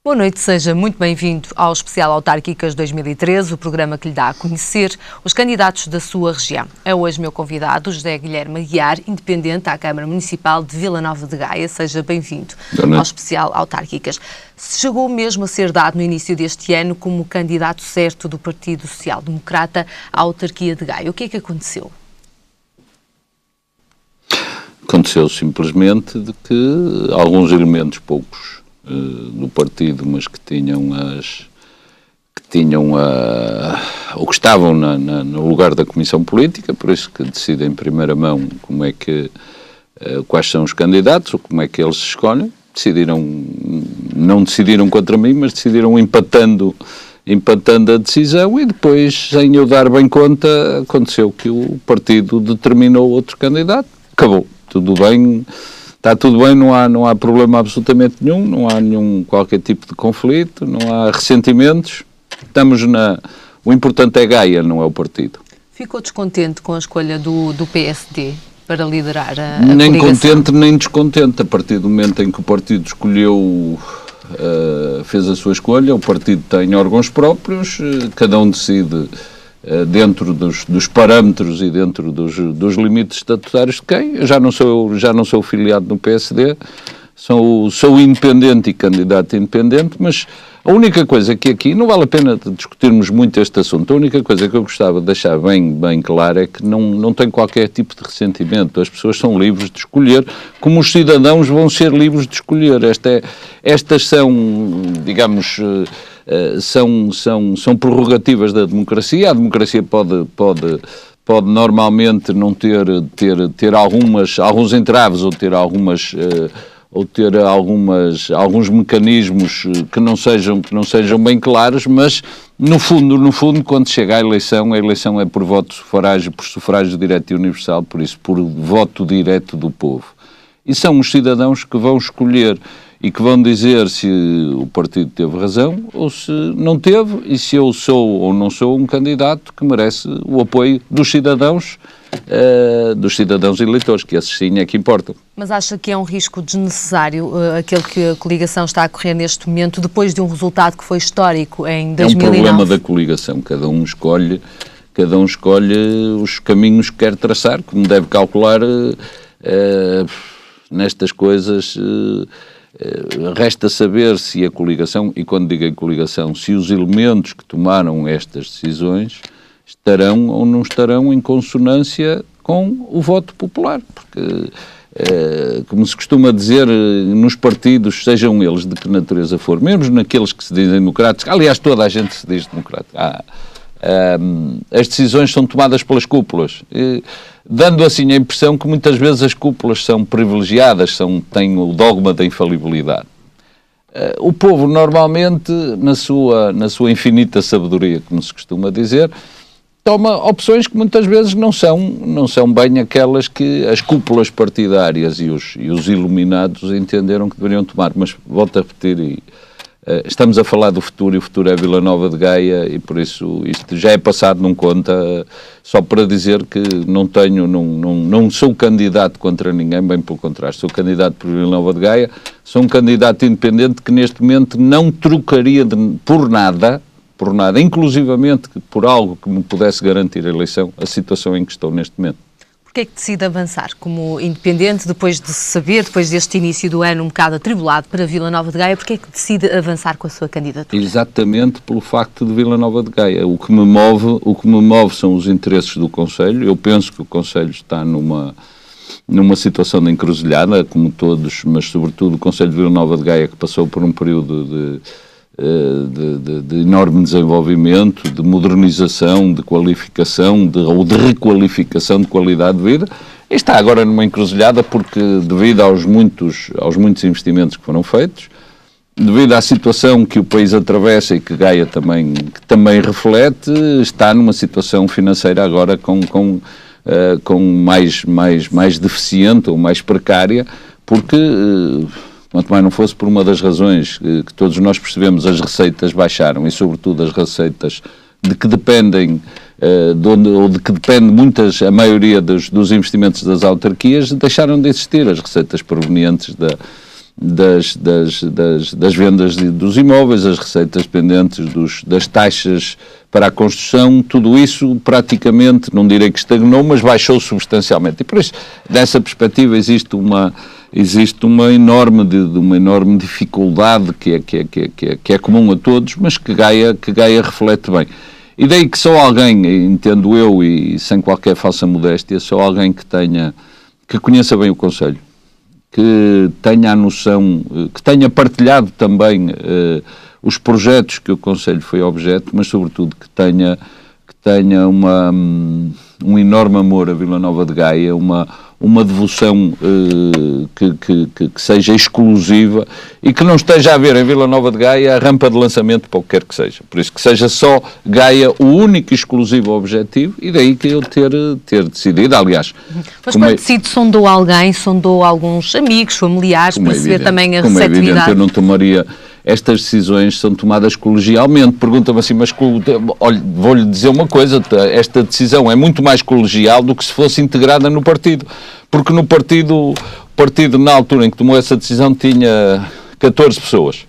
Boa noite, seja muito bem-vindo ao Especial Autárquicas 2013, o programa que lhe dá a conhecer os candidatos da sua região. É hoje meu convidado, José Guilherme Aguiar, independente à Câmara Municipal de Vila Nova de Gaia. Seja bem-vindo ao Especial Autárquicas. Chegou mesmo a ser dado no início deste ano como candidato certo do Partido Social Democrata à autarquia de Gaia. O que é que aconteceu? Aconteceu simplesmente de que alguns elementos, poucos, do partido, mas que ou que estavam no lugar da Comissão Política, por isso que decidem em primeira mão como é que, quais são os candidatos ou como é que eles se escolhem. Não decidiram contra mim, mas decidiram empatando a decisão, e depois, sem eu dar bem conta, aconteceu que o partido determinou outro candidato. Acabou. Tudo bem. Está tudo bem, não há problema absolutamente nenhum, não há qualquer tipo de conflito, não há ressentimentos. O importante é Gaia, não é o partido. Ficou descontente com a escolha do PSD para liderar a nem coligação? Contente nem descontente. A partir do momento em que o partido escolheu, fez a sua escolha, o partido tem órgãos próprios, cada um decide dentro dos parâmetros e dentro dos limites estatutários de quem. Eu já não sou filiado no PSD, sou independente e candidato independente, mas a única coisa que aqui, não vale a pena discutirmos muito este assunto, a única coisa que eu gostava de deixar bem claro é que não tem qualquer tipo de ressentimento. As pessoas são livres de escolher, como os cidadãos vão ser livres de escolher. Estas são, digamos, são prerrogativas da democracia. A democracia pode normalmente não ter alguns entraves ou ter alguns mecanismos que não sejam bem claros, mas no fundo, quando chega a eleição é por voto sufrágio, por sufrágio direto e universal, por isso, por voto direto do povo. E são os cidadãos que vão escolher e que vão dizer se o partido teve razão ou se não teve, e se eu sou ou não sou um candidato que merece o apoio dos cidadãos eleitores, que esses sim é que importam. Mas acha que é um risco desnecessário aquele que a coligação está a correr neste momento, depois de um resultado que foi histórico em 2009? É um problema da coligação, cada um escolhe os caminhos que quer traçar, como deve calcular nestas coisas. Resta saber se a coligação, e quando digo coligação, se os elementos que tomaram estas decisões estarão ou não estarão em consonância com o voto popular, porque, como se costuma dizer nos partidos, sejam eles de que natureza for, mesmo naqueles que se dizem democráticos, aliás, toda a gente se diz democrática, as decisões são tomadas pelas cúpulas, dando assim a impressão que muitas vezes as cúpulas são privilegiadas, têm o dogma da infalibilidade. O povo normalmente, na sua infinita sabedoria, como se costuma dizer, toma opções que muitas vezes não são bem aquelas que as cúpulas partidárias e os iluminados entenderam que deveriam tomar. Mas volto a repetir, estamos a falar do futuro, e o futuro é Vila Nova de Gaia, e por isso isto já é passado, não conta. Só para dizer que não sou candidato contra ninguém, bem pelo contrário, sou candidato por Vila Nova de Gaia, sou um candidato independente que neste momento não trocaria por nada, inclusivamente por algo que me pudesse garantir a eleição, a situação em que estou neste momento. Porquê é que decide avançar como independente, depois deste início do ano um bocado atribulado para Vila Nova de Gaia? Porquê é que decide avançar com a sua candidatura? Exatamente pelo facto de Vila Nova de Gaia. O que me move são os interesses do Conselho. Eu penso que o Conselho está numa situação de encruzilhada, como todos, mas sobretudo o Conselho de Vila Nova de Gaia, que passou por um período de enorme desenvolvimento, de modernização, de qualificação, ou de requalificação de qualidade de vida, e está agora numa encruzilhada porque, devido aos muitos investimentos que foram feitos, devido à situação que o país atravessa e que Gaia também reflete, está numa situação financeira agora com mais deficiente ou mais precária, porque quanto mais não fosse por uma das razões que todos nós percebemos, as receitas baixaram, e sobretudo as receitas de que dependem, de que depende a maioria dos investimentos das autarquias, deixaram de existir as receitas provenientes das vendas dos imóveis, as receitas pendentes das taxas para a construção, tudo isso praticamente, não direi que estagnou, mas baixou substancialmente. E por isso, dessa perspectiva, existe uma enorme dificuldade que é comum a todos, mas que Gaia reflete bem. E daí que só alguém, entendo eu, e sem qualquer falsa modéstia, só alguém que conheça bem o Conselho, que tenha a noção, que tenha partilhado também os projetos que o Conselho foi objeto, mas sobretudo que tenha um enorme amor a Vila Nova de Gaia, uma devoção que seja exclusiva e que não esteja a ver em Vila Nova de Gaia a rampa de lançamento para o que quer que seja. Por isso que seja só Gaia o único e exclusivo objetivo, e daí que eu ter decidido, aliás... Mas quando decide, sondou alguém, sondou alguns amigos, familiares, para perceber também a receptividade? Como é evidente, eu não tomaria... Estas decisões são tomadas colegialmente. Pergunta-me assim, mas olha, vou-lhe dizer uma coisa, esta decisão é muito mais colegial do que se fosse integrada no partido. Porque no partido, o partido na altura em que tomou essa decisão tinha 14 pessoas.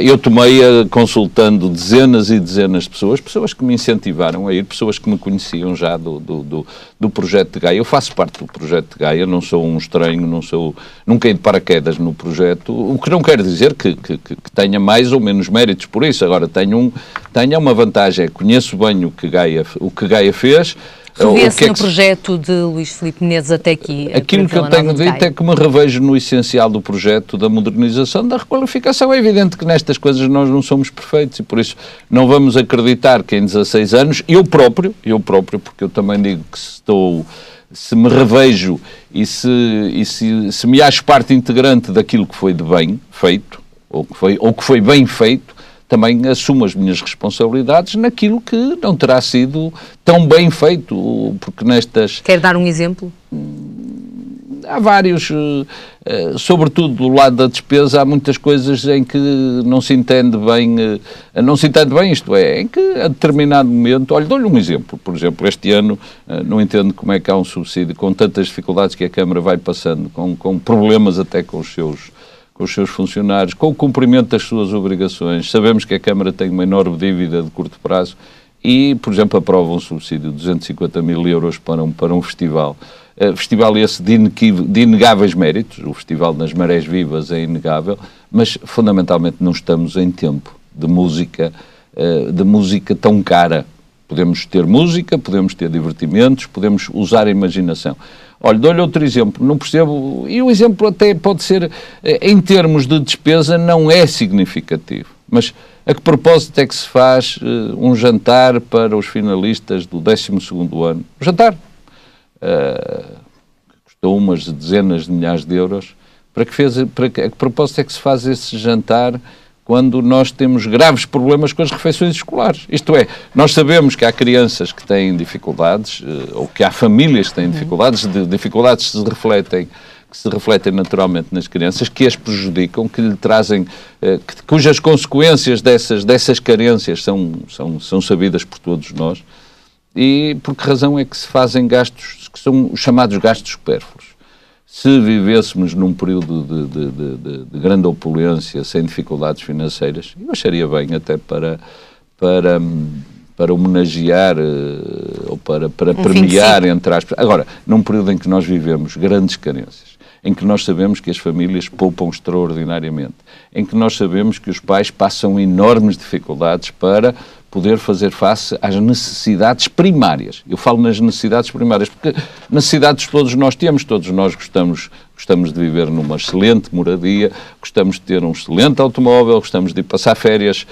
Eu tomei-a consultando dezenas e dezenas de pessoas que me incentivaram a ir, pessoas que me conheciam já do projeto de Gaia. Eu faço parte do projeto de Gaia, não sou um estranho, nunca ido de paraquedas no projeto, o que não quer dizer que tenha mais ou menos méritos por isso. Agora, tenho uma vantagem, conheço bem o que Gaia fez. Revê-se no projeto de Luís Filipe Menezes até aqui. Aquilo que eu tenho dito é que me revejo no essencial do projeto da modernização, da requalificação. É evidente que nestas coisas nós não somos perfeitos e por isso não vamos acreditar que em 16 anos, eu próprio, porque eu também digo que se me revejo e se me acho parte integrante daquilo que foi de bem feito, ou que foi bem feito, também assumo as minhas responsabilidades naquilo que não terá sido tão bem feito, porque nestas... Quer dar um exemplo? Há vários, sobretudo do lado da despesa, há muitas coisas em que não se entende bem, isto é, em que a determinado momento, olha, dou-lhe um exemplo, por exemplo, este ano não entendo como é que há um subsídio com tantas dificuldades que a Câmara vai passando, com problemas até com os seus funcionários, com o cumprimento das suas obrigações. Sabemos que a Câmara tem uma enorme dívida de curto prazo e, por exemplo, aprova um subsídio de 250 mil euros para um festival. Festival esse de inegáveis méritos, o Festival das Marés Vivas é inegável, mas fundamentalmente não estamos em tempo de música tão cara. Podemos ter música, podemos ter divertimentos, podemos usar a imaginação. Olha, dou-lhe outro exemplo, não percebo, e o exemplo até pode ser, em termos de despesa, não é significativo, mas a que propósito é que se faz um jantar para os finalistas do 12º ano? Um jantar, que custou umas dezenas de milhares de euros, a que propósito é que se faz esse jantar quando nós temos graves problemas com as refeições escolares? Isto é, nós sabemos que há crianças que têm dificuldades, ou que há famílias que têm dificuldades que se refletem naturalmente nas crianças, que as prejudicam, que lhe trazem, cujas consequências dessas carências são sabidas por todos nós. E por que razão é que se fazem gastos, que são os chamados gastos supérfluos? Se vivêssemos num período de grande opulência, sem dificuldades financeiras, eu acharia bem até para homenagear ou para premiar, entre aspas. Agora, num período em que nós vivemos grandes carências, em que nós sabemos que as famílias poupam extraordinariamente, em que nós sabemos que os pais passam enormes dificuldades para poder fazer face às necessidades primárias. Eu falo nas necessidades primárias, porque necessidades todos nós temos, todos nós gostamos de viver numa excelente moradia, gostamos de ter um excelente automóvel, gostamos de ir passar férias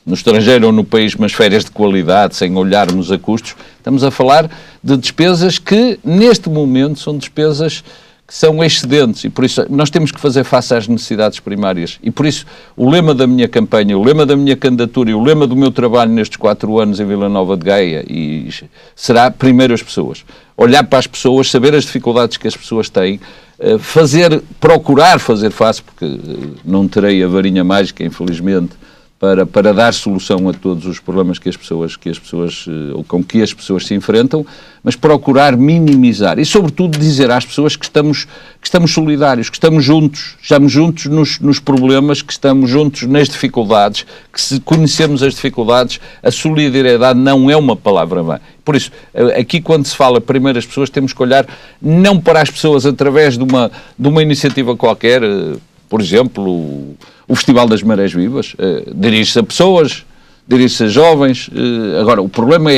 no estrangeiro ou no país, mas férias de qualidade, sem olharmos a custos. Estamos a falar de despesas que, neste momento, são despesas que são excedentes e por isso nós temos que fazer face às necessidades primárias e por isso o lema da minha campanha, o lema da minha candidatura e o lema do meu trabalho nestes 4 anos em Vila Nova de Gaia será primeiro as pessoas. Olhar para as pessoas, saber as dificuldades que as pessoas têm, procurar fazer face, porque não terei a varinha mágica, infelizmente, para dar solução a todos os problemas com que as pessoas se enfrentam, mas procurar minimizar e, sobretudo, dizer às pessoas que estamos solidários, que estamos juntos nos problemas, que estamos juntos nas dificuldades, que se conhecermos as dificuldades, a solidariedade não é uma palavra vã. Por isso, aqui quando se fala primeiro as pessoas, temos que olhar não para as pessoas através de uma iniciativa qualquer, por exemplo, o Festival das Marés Vivas, dirige-se a pessoas, dirige-se a jovens. Agora, o problema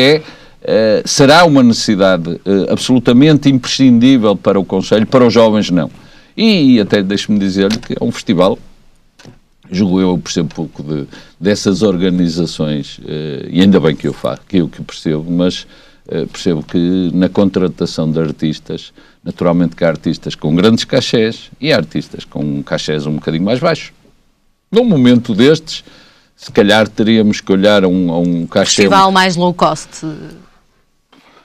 será uma necessidade absolutamente imprescindível para o Conselho, para os jovens não. E até deixe-me dizer-lhe que é um festival, julgo eu percebo pouco dessas organizações, e ainda bem que eu percebo, mas percebo que na contratação de artistas, naturalmente que há artistas com grandes cachés e há artistas com cachés um bocadinho mais baixos. Num momento destes, se calhar teríamos que olhar a um cachê... Festival mais low cost.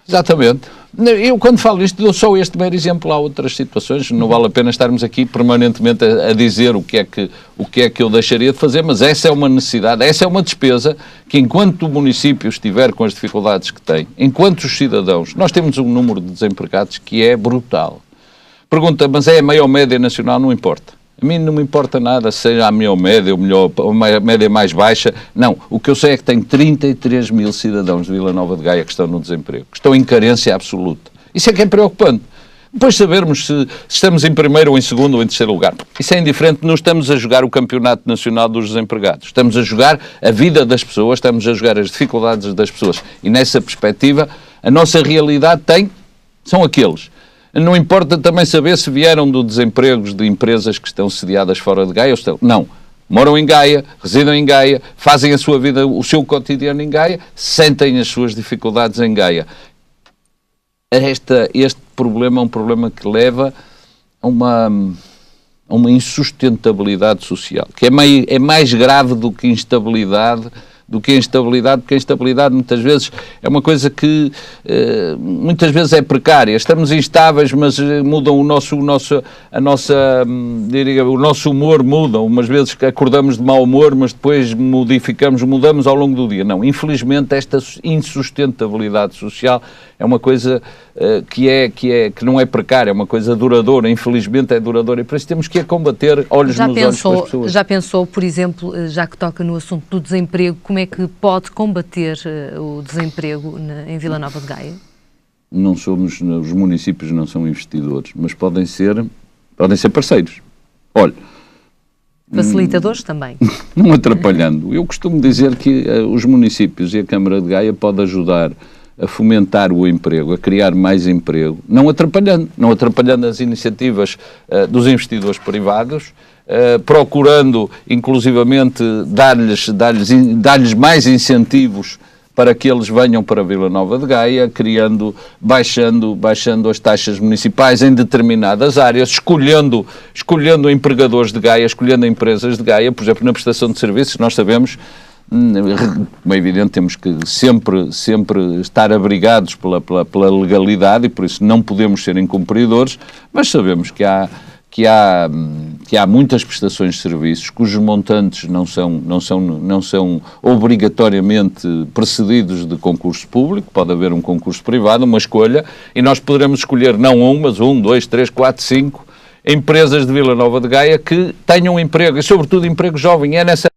Exatamente. Eu, quando falo isto, dou só este mero exemplo. Há outras situações, não vale a pena estarmos aqui permanentemente a dizer o que é que eu deixaria de fazer, mas essa é uma necessidade, essa é uma despesa que, enquanto o município estiver com as dificuldades que tem, enquanto os cidadãos, nós temos um número de desempregados que é brutal. Pergunta, mas é a maior média nacional? Não importa. A mim não me importa nada, seja a maior média ou a média mais baixa. Não, o que eu sei é que tem 33 mil cidadãos de Vila Nova de Gaia que estão no desemprego, que estão em carência absoluta. Isso é que é preocupante. Depois sabermos se estamos em primeiro ou em segundo ou em terceiro lugar. Isso é indiferente, não estamos a jogar o Campeonato Nacional dos Desempregados. Estamos a jogar a vida das pessoas, estamos a jogar as dificuldades das pessoas. E nessa perspectiva, a nossa realidade são aqueles. Não importa também saber se vieram do desemprego de empresas que estão sediadas fora de Gaia ou estão... Não. Moram em Gaia, residem em Gaia, fazem a sua vida, o seu cotidiano em Gaia, sentem as suas dificuldades em Gaia. Este problema é um problema que leva a uma insustentabilidade social, que é mais grave do que instabilidade, porque a instabilidade muitas vezes é uma coisa que muitas vezes é precária. Estamos instáveis, mas mudam o nosso humor muda. Umas vezes acordamos de mau humor, mas depois mudamos ao longo do dia. Não, infelizmente esta insustentabilidade social é uma coisa que não é precária, é uma coisa duradoura, infelizmente é duradoura, e por isso temos que a combater olhos nos olhos com as pessoas. Já pensou, por exemplo, já que toca no assunto do desemprego, como é que pode combater o desemprego em Vila Nova de Gaia? Os municípios não são investidores, mas podem ser parceiros. Olha, facilitadores também. Não atrapalhando. Eu costumo dizer que os municípios e a Câmara de Gaia podem ajudar a fomentar o emprego, a criar mais emprego, não atrapalhando as iniciativas dos investidores privados, procurando inclusivamente dar-lhes mais incentivos para que eles venham para Vila Nova de Gaia, baixando as taxas municipais em determinadas áreas, escolhendo empregadores de Gaia, escolhendo empresas de Gaia. Por exemplo, na prestação de serviços, nós sabemos, como é evidente, temos que sempre estar abrigados pela legalidade e por isso não podemos ser incumpridores, mas sabemos que há muitas prestações de serviços cujos montantes não são obrigatoriamente precedidos de concurso público. Pode haver um concurso privado, uma escolha, e nós poderemos escolher não mas 1, 2, 3, 4, 5 empresas de Vila Nova de Gaia que tenham emprego, e sobretudo emprego jovem. É nessa